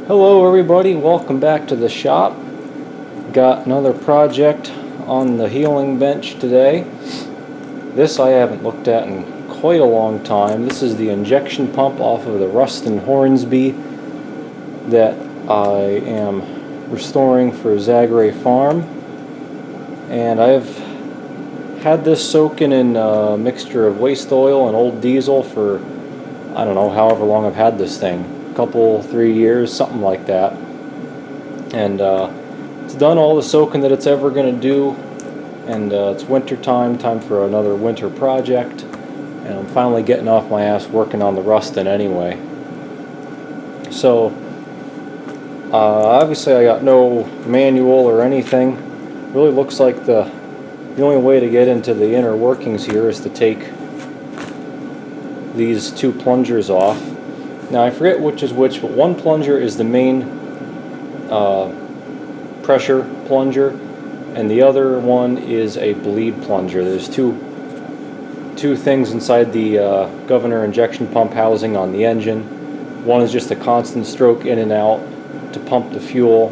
Hello everybody, welcome back to the shop. Got another project on the healing bench today. This I haven't looked at in quite a long time. This is the injection pump off of the Ruston Hornsby that I am restoring for Zagray Farm. And I've had this soaking in a mixture of waste oil and old diesel for, I don't know, however long I've had this thing. Couple, 3 years, something like that. And it's done all the soaking that it's ever going to do. And it's winter time for another winter project. And I'm finally getting off my ass working on the Ruston anyway. So, obviously I got no manual or anything. Really looks like the only way to get into the inner workings here is to take these two plungers off. Now I forget which is which, but one plunger is the main pressure plunger, and the other one is a bleed plunger. There's two things inside the governor injection pump housing on the engine. One is just a constant stroke in and out to pump the fuel,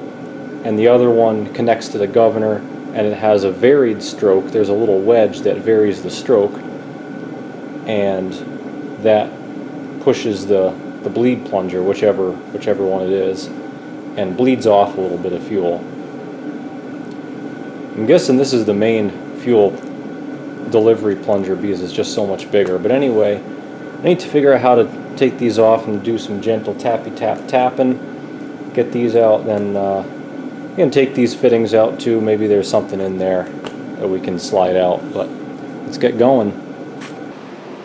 and the other one connects to the governor, and it has a varied stroke. There's a little wedge that varies the stroke, and that pushes the bleed plunger, whichever one it is, and bleeds off a little bit of fuel. I'm guessing this is the main fuel delivery plunger because it's just so much bigger. But anyway, I need to figure out how to take these off and do some gentle tapping, get these out, then you can take these fittings out too. Maybe there's something in there that we can slide out, but let's get going.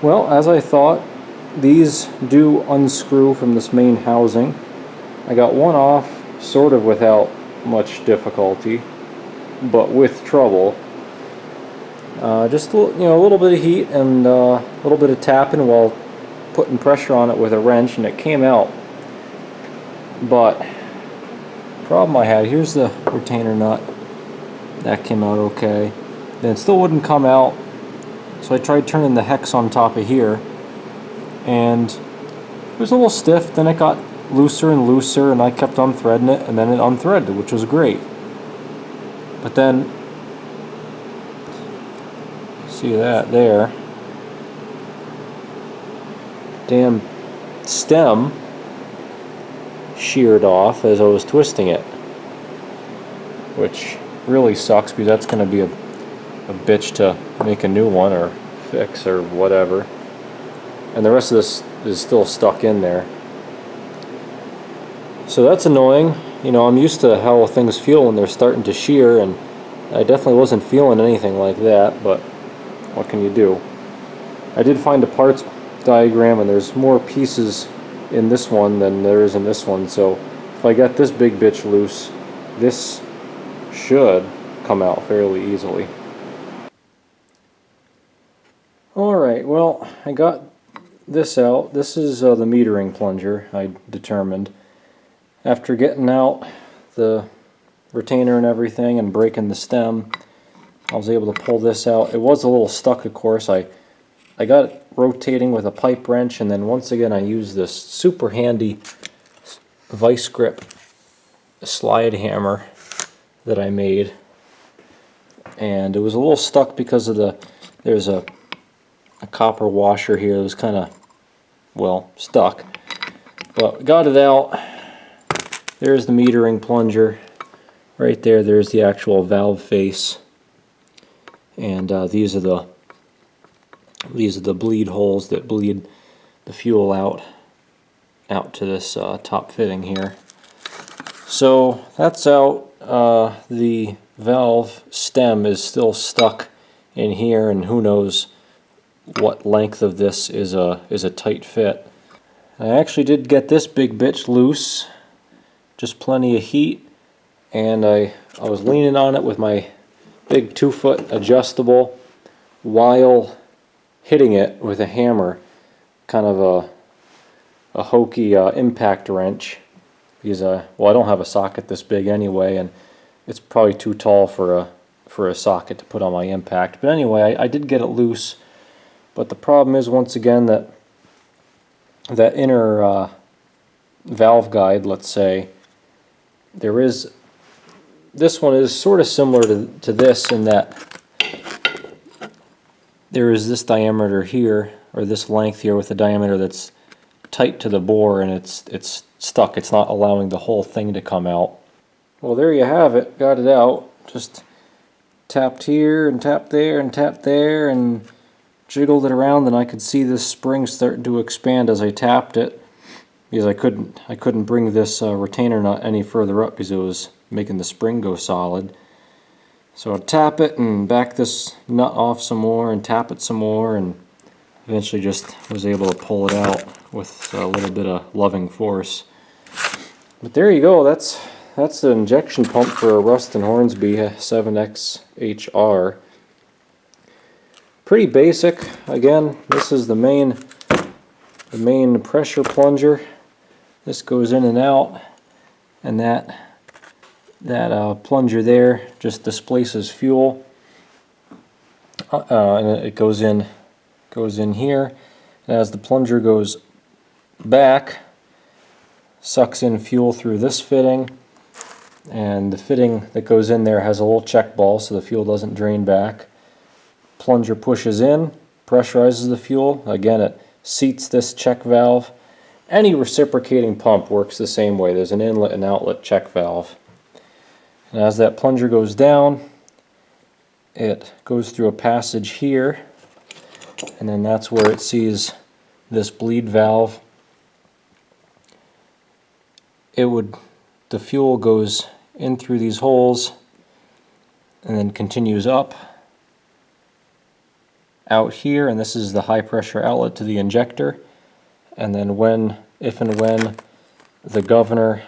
Well, as I thought, these do unscrew from this main housing. I got one off sort of without much difficulty, but with trouble. Just a little bit of heat and a little bit of tapping while putting pressure on it with a wrench, and it came out. But problem I had, here's the retainer nut. That came out okay. Then it still wouldn't come out, so I tried turning the hex on top of here, and it was a little stiff. Then it got looser and looser, and I kept unthreading it, and then it unthreaded, which was great. But then, see that there, damn stem sheared off as I was twisting it, which really sucks because that's going to be a bitch to make a new one or fix or whatever. And the rest of this is still stuck in there. So that's annoying. You know, I'm used to how things feel when they're starting to shear, and I definitely wasn't feeling anything like that, but what can you do? I did find a parts diagram, and there's more pieces in this one than there is in this one, so if I get this big bitch loose, this should come out fairly easily. Alright, well, I got this out. This is the metering plunger, I determined. After getting out the retainer and everything and breaking the stem, I was able to pull this out. It was a little stuck, of course. I got it rotating with a pipe wrench, and then once again I used this super handy vice grip slide hammer that I made. And it was a little stuck because of there's a copper washer here that was kind of, well, stuck. But got it out. There's the metering plunger. Right there, there's the actual valve face. And these are the bleed holes that bleed the fuel out to this top fitting here. So that's out. The valve stem is still stuck in here, and who knows what length of this is a tight fit. I actually did get this big bitch loose, just plenty of heat, and I was leaning on it with my big 2-foot adjustable while hitting it with a hammer, kind of a hokey impact wrench, because well, I don't have a socket this big anyway, and it's probably too tall for a socket to put on my impact. But anyway, I did get it loose. But the problem is, once again, that inner valve guide, let's say, this one is sort of similar to this in that there is this diameter here, or this length here with a diameter that's tight to the bore, and it's stuck. It's not allowing the whole thing to come out. Well, there you have it. Got it out. Just tapped here and tapped there and tapped there and jiggled it around, and I could see this spring starting to expand as I tapped it, because I couldn't bring this retainer nut any further up because it was making the spring go solid. So I'd tap it and back this nut off some more and tap it some more, and eventually just was able to pull it out with a little bit of loving force. But there you go. That's the injection pump for a Ruston Hornsby 7XHR. Pretty basic. Again, this is the main pressure plunger. This goes in and out, and that plunger there just displaces fuel, and it goes in here, and as the plunger goes back, sucks in fuel through this fitting, and the fitting that goes in there has a little check ball so the fuel doesn't drain back. Plunger pushes in, pressurizes the fuel. Again, it seats this check valve. Any reciprocating pump works the same way. There's an inlet and outlet check valve. And as that plunger goes down, it goes through a passage here, and then that's where it sees this bleed valve. The fuel goes in through these holes and then continues up out here, and this is the high pressure outlet to the injector. And then if and when the governor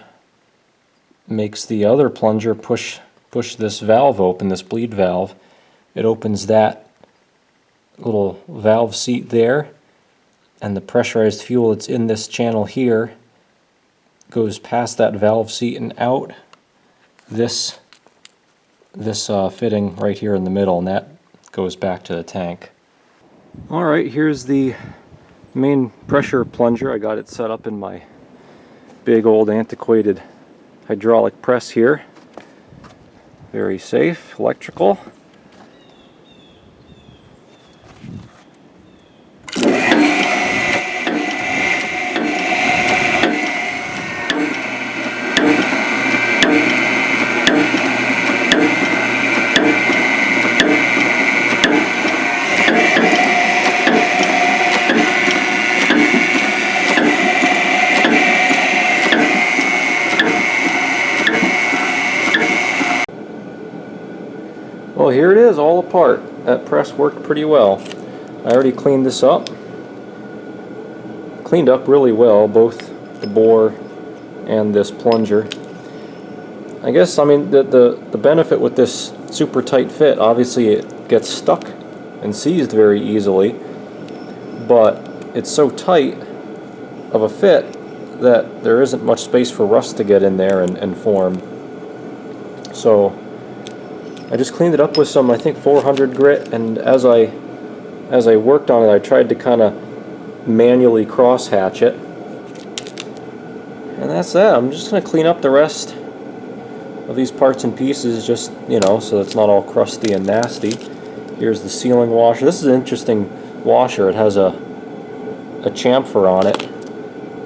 makes the other plunger push this valve open, this bleed valve, it opens that little valve seat there, and the pressurized fuel that's in this channel here goes past that valve seat and out this fitting right here in the middle, and that goes back to the tank. Alright, here's the main pressure plunger. I got it set up in my big old antiquated hydraulic press here. Very safe, electrical. Well, here it is, all apart. That press worked pretty well. I already cleaned this up. Cleaned up really well, both the bore and this plunger. I guess, I mean, the benefit with this super tight fit, obviously it gets stuck and seized very easily, but it's so tight of a fit that there isn't much space for rust to get in there and form. So I just cleaned it up with some, I think, 400 grit, and as I worked on it, I tried to kind of manually cross hatch it. And that's that. I'm just going to clean up the rest of these parts and pieces, just, you know, so it's not all crusty and nasty. Here's the sealing washer. This is an interesting washer. It has a chamfer on it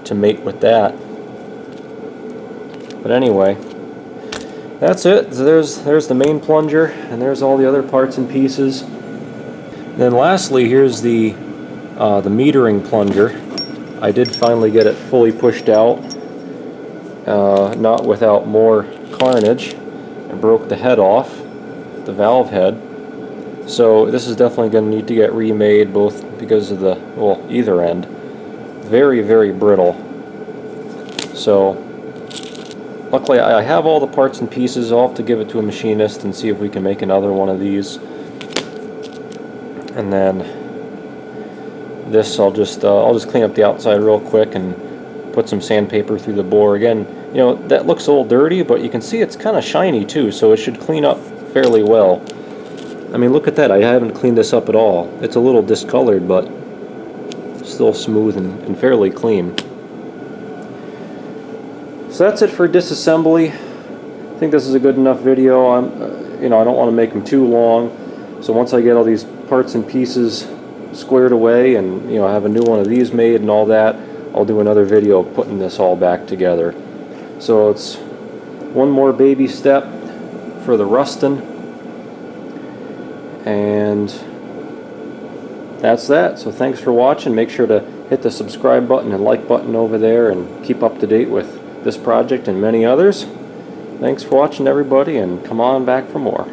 to mate with that. But anyway, that's it. So there's the main plunger, and there's all the other parts and pieces. Then lastly, here's the metering plunger. I did finally get it fully pushed out, not without more carnage. I broke the head off, the valve head. So this is definitely going to need to get remade, both because of either end. Very, very brittle. So luckily I have all the parts and pieces. I'll have to give it to a machinist and see if we can make another one of these. And then this I'll just clean up the outside real quick and put some sandpaper through the bore. Again, you know, that looks a little dirty, but you can see it's kind of shiny too, so it should clean up fairly well. I mean, look at that. I haven't cleaned this up at all. It's a little discolored, but still smooth and fairly clean. So that's it for disassembly. think this is a good enough video. You know, I don't want to make them too long. So once I get all these parts and pieces squared away, and you know, I have a new one of these made and all that, I'll do another video of putting this all back together. So it's one more baby step for the Ruston, and that's that. So thanks for watching. Make sure to hit the subscribe button and like button over there, and keep up to date with this project and many others. Thanks for watching, everybody, and come on back for more.